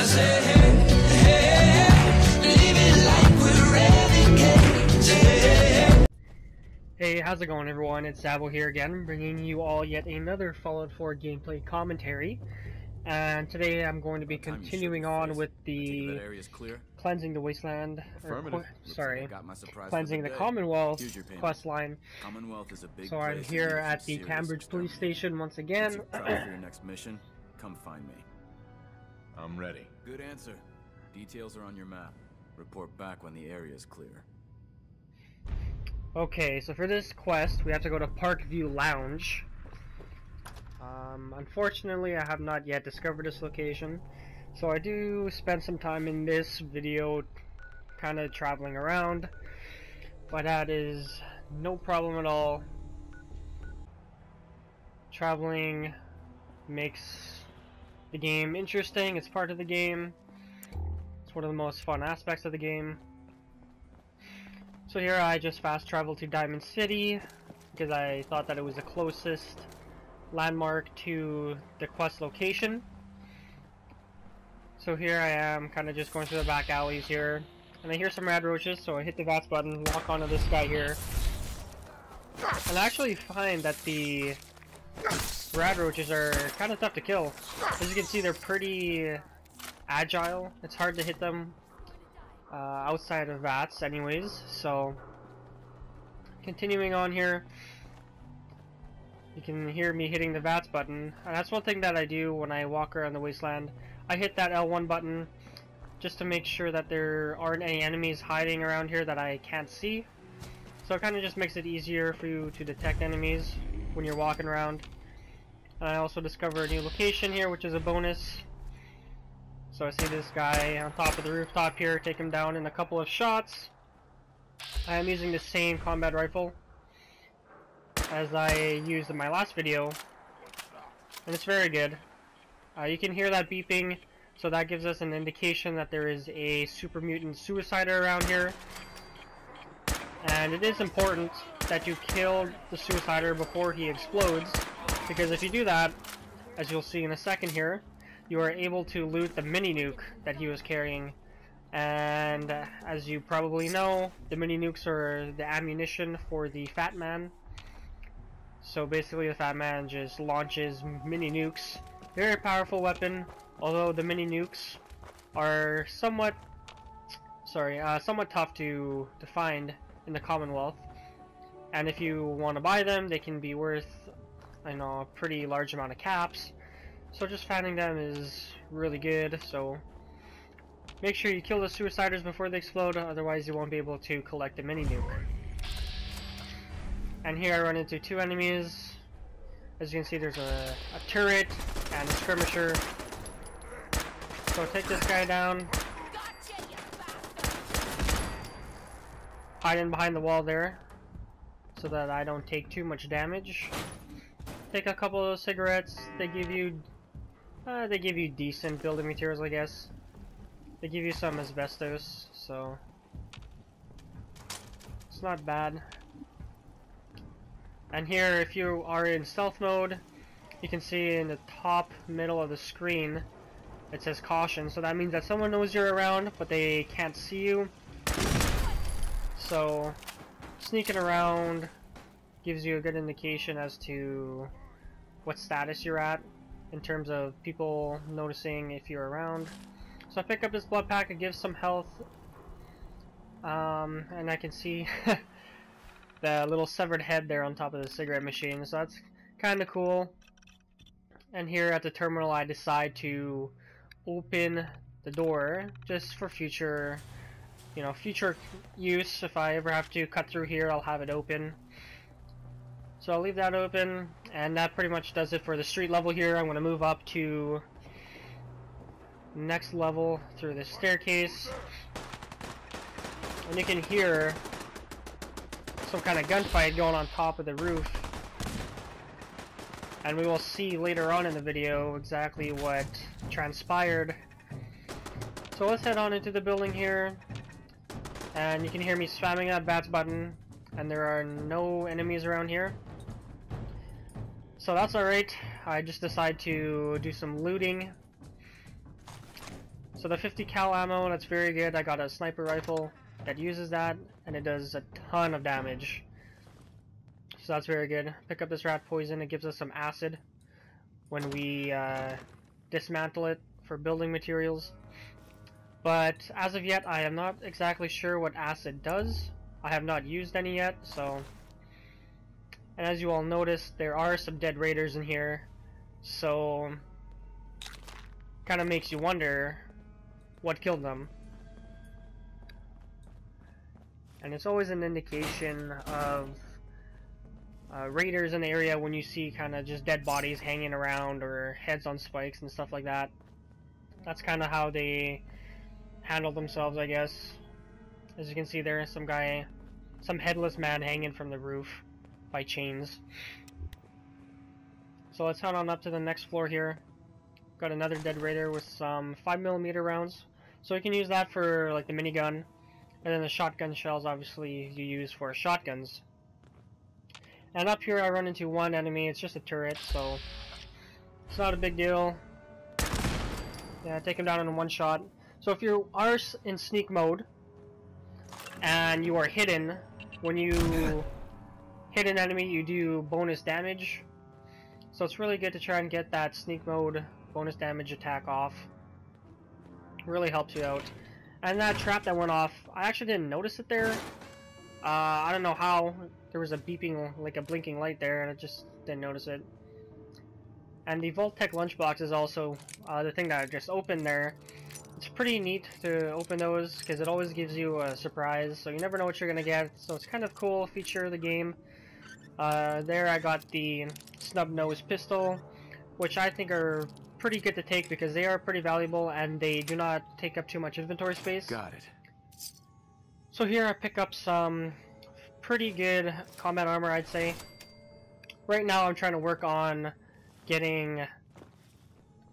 say hey, hey, living like we're renegades. Hey. Hey, how's it going everyone? It's Zabo here again, bringing you all yet another Fallout 4 gameplay commentary. And today I'm going to be continuing on with the cleansing the wasteland, cleansing the Commonwealth quest line. Commonwealth is a big So I'm here at the Cambridge police station once again. For your next mission, come find me. I'm ready. Good answer. Details are on your map. Report back when the area is clear. Okay, so for this quest we have to go to Parkview Lounge. Unfortunately, I have not yet discovered this location, so I do spend some time in this video kind of traveling around, but that is no problem at all. Traveling makes the game interesting. It's part of the game. It's one of the most fun aspects of the game. So here I just fast traveled to Diamond City because I thought that it was the closest landmark to the quest location. So here I am, kind of just going through the back alleys here, and I hear some rad roaches, so I hit the VATS button, walk onto this guy here, and I actually find that the rad roaches are kind of tough to kill. As you can see, they're pretty agile. It's hard to hit them outside of VATS anyways. So continuing on here, you can hear me hitting the VATS button, and that's one thing that I do when I walk around the wasteland. I hit that L1 button just to make sure that there aren't any enemies hiding around here that I can't see. So it kind of just makes it easier for you to detect enemies when you're walking around. And I also discover a new location here, which is a bonus. So I see this guy on top of the rooftop here, take him down in a couple of shots. I am using the same combat rifle as I used in my last video, and it's very good. You can hear that beeping, so that gives us an indication that there is a super mutant suicider around here. And it is important that you kill the suicider before he explodes, because if you do that, as you'll see in a second here, you are able to loot the mini nuke that he was carrying. And as you probably know, the mini nukes are the ammunition for the Fat Man. So basically the Fat Man just launches mini nukes. Very powerful weapon, although the mini nukes are somewhat tough to find in the Commonwealth. And if you want to buy them, they can be worth, I know, a pretty large amount of caps. So just finding them is really good. So make sure you kill the suiciders before they explode, otherwise you won't be able to collect the mini nuke. And here I run into two enemies. As you can see, there's a turret and a skirmisher. So take this guy down. Hide in behind the wall there, so that I don't take too much damage. Take a couple of those cigarettes. They give you decent building materials, I guess. They give you some asbestos, so it's not bad. And here, if you are in stealth mode, you can see in the top middle of the screen it says caution, so that means that someone knows you're around but they can't see you. So sneaking around gives you a good indication as to what status you're at in terms of people noticing if you're around. So I pick up this blood pack. It gives some health, and I can see the little severed head there on top of the cigarette machine, so that's kind of cool. And here at the terminal I decide to open the door just for future use. If I ever have to cut through here, I'll have it open. So I'll leave that open, and that pretty much does it for the street level here. I'm going to move up to next level through the staircase, and you can hear some kind of gunfight going on top of the roof, and we will see later on in the video exactly what transpired. So let's head on into the building here, and you can hear me spamming that VATS button, and there are no enemies around here, so that's alright. I just decided to do some looting. So the 50 cal ammo, that's very good. I got a sniper rifle that uses that, and it does a ton of damage. So that's very good. Pick up this rat poison, it gives us some acid when we dismantle it for building materials. But as of yet, I am not exactly sure what acid does. I have not used any yet, so... And as you all noticed, there are some dead raiders in here, so... kind of makes you wonder what killed them. And it's always an indication of raiders in the area when you see kind of just dead bodies hanging around or heads on spikes and stuff like that. That's kind of how they handle themselves, I guess. As you can see there, some headless man hanging from the roof by chains. So let's head on up to the next floor here. Got another dead raider with some 5mm rounds. So you can use that for like the minigun. And then the shotgun shells obviously you use for shotguns. And up here I run into one enemy, it's just a turret, so it's not a big deal. Yeah, take him down in one shot. So if you are in sneak mode, and you are hidden, when you hit an enemy you do bonus damage. So it's really good to try and get that sneak mode bonus damage attack off. Really helps you out. And that trap that went off, I actually didn't notice it there. I don't know how. There was a beeping, like a blinking light there, and I just didn't notice it. And the Vault-Tec lunchbox is also the thing that I just opened there. It's pretty neat to open those because it always gives you a surprise, so you never know what you're gonna get. So it's kind of cool feature of the game. There I got the snub-nosed pistol, which I think are pretty good to take because they are pretty valuable and they do not take up too much inventory space. Got it. So here I pick up some pretty good combat armor, I'd say. Right now I'm trying to work on getting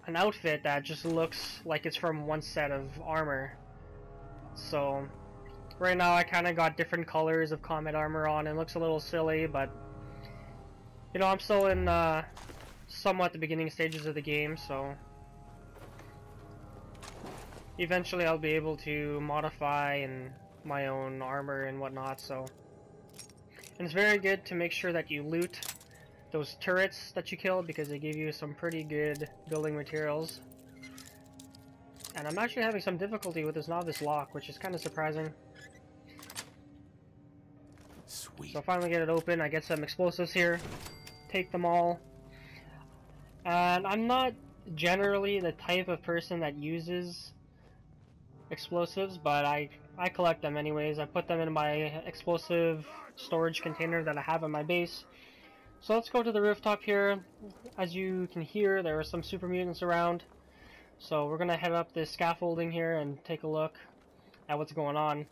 an outfit that just looks like it's from one set of armor. So right now I kind of got different colors of combat armor on, and it looks a little silly, but you know, I'm still in somewhat the beginning stages of the game, so eventually I'll be able to modify and my own armor and whatnot. So, and it's very good to make sure that you loot those turrets that you killed because they give you some pretty good building materials. And I'm actually having some difficulty with this novice lock, which is kind of surprising. Sweet. So finally get it open, I get some explosives here, take them all. And I'm not generally the type of person that uses explosives, but I collect them anyways. I put them in my explosive storage container that I have in my base. So let's go to the rooftop here. As you can hear, there are some super mutants around. So we're gonna head up this scaffolding here and take a look at what's going on.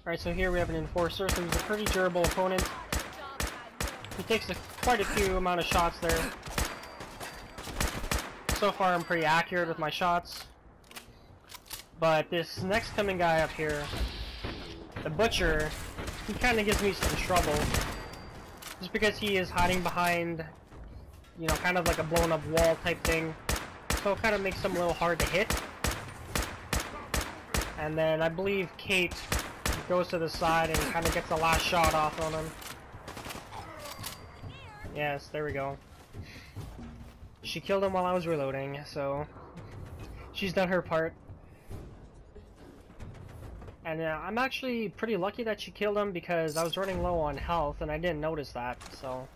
Alright, so here we have an enforcer, so he's a pretty durable opponent. He takes quite a few amount of shots there. So far I'm pretty accurate with my shots. But this next coming guy up here, the Butcher, he kind of gives me some trouble. Just because he is hiding behind, you know, kind of like a blown up wall type thing. So it kind of makes him a little hard to hit. And then I believe Kate goes to the side and kind of gets the last shot off on him. Yes, there we go. She killed him while I was reloading, so she's done her part. And I'm actually pretty lucky that she killed him because I was running low on health and I didn't notice that, so.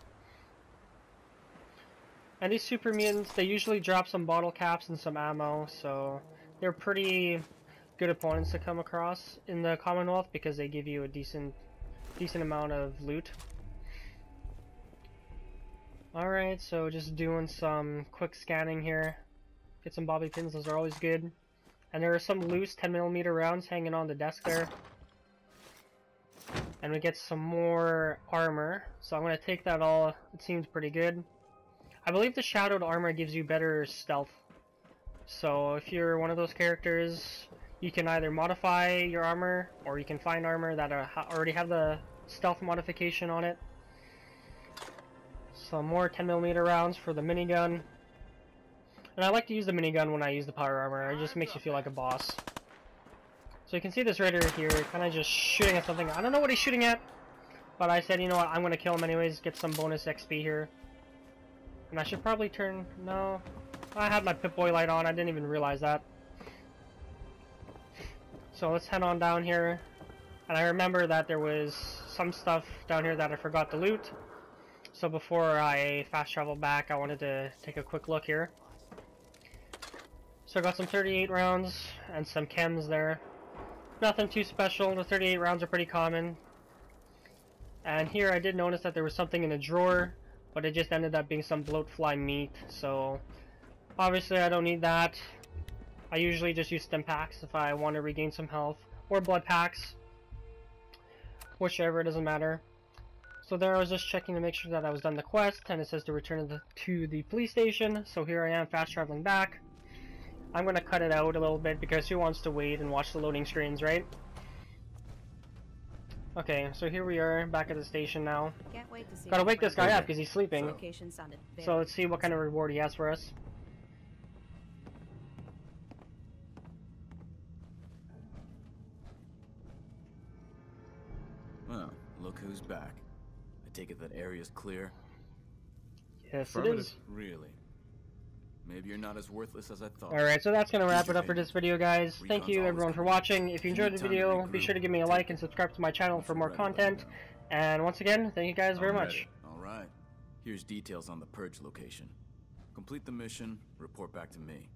And these super mutants, they usually drop some bottle caps and some ammo, so they're pretty good opponents to come across in the Commonwealth because they give you a decent amount of loot. Alright, so just doing some quick scanning here. Get some bobby pins, those are always good. And there are some loose 10mm rounds hanging on the desk there. And we get some more armor, so I'm going to take that all. It seems pretty good. I believe the shadowed armor gives you better stealth. So if you're one of those characters, you can either modify your armor, or you can find armor that already have the stealth modification on it. Some more 10mm rounds for the minigun. And I like to use the minigun when I use the power armor. It just makes you feel like a boss. So you can see this raider here, kind of just shooting at something. I don't know what he's shooting at, but I said, you know what, I'm gonna kill him anyways, get some bonus XP here. And I should probably turn... no. I had my Pip-Boy light on, I didn't even realize that. So let's head on down here. And I remember that there was some stuff down here that I forgot to loot. So before I fast travel back, I wanted to take a quick look here. So I got some 38 rounds and some chems there. Nothing too special, the 38 rounds are pretty common. And here I did notice that there was something in a drawer, but it just ended up being some bloatfly meat, so obviously I don't need that. I usually just use stim packs if I want to regain some health, or blood packs, whichever, it doesn't matter. So there I was just checking to make sure that I was done the quest, and it says to return to the police station, so here I am fast traveling back. I'm going to cut it out a little bit because who wants to wait and watch the loading screens, right? Okay, so here we are back at the station now. Can't wait to see. Gotta wake this guy up because he's sleeping. Location sounded very So let's see what kind of reward he has for us. Well, look who's back. I take it that area's clear? Yes, it is. Really? Maybe you're not as worthless as I thought. Alright, so that's gonna wrap it up for this video, guys. Thank you everyone for watching. If you enjoyed the video, be sure to give me a like and subscribe to my channel for more content. And once again, thank you guys very much. Alright. Here's details on the purge location. Complete the mission, report back to me.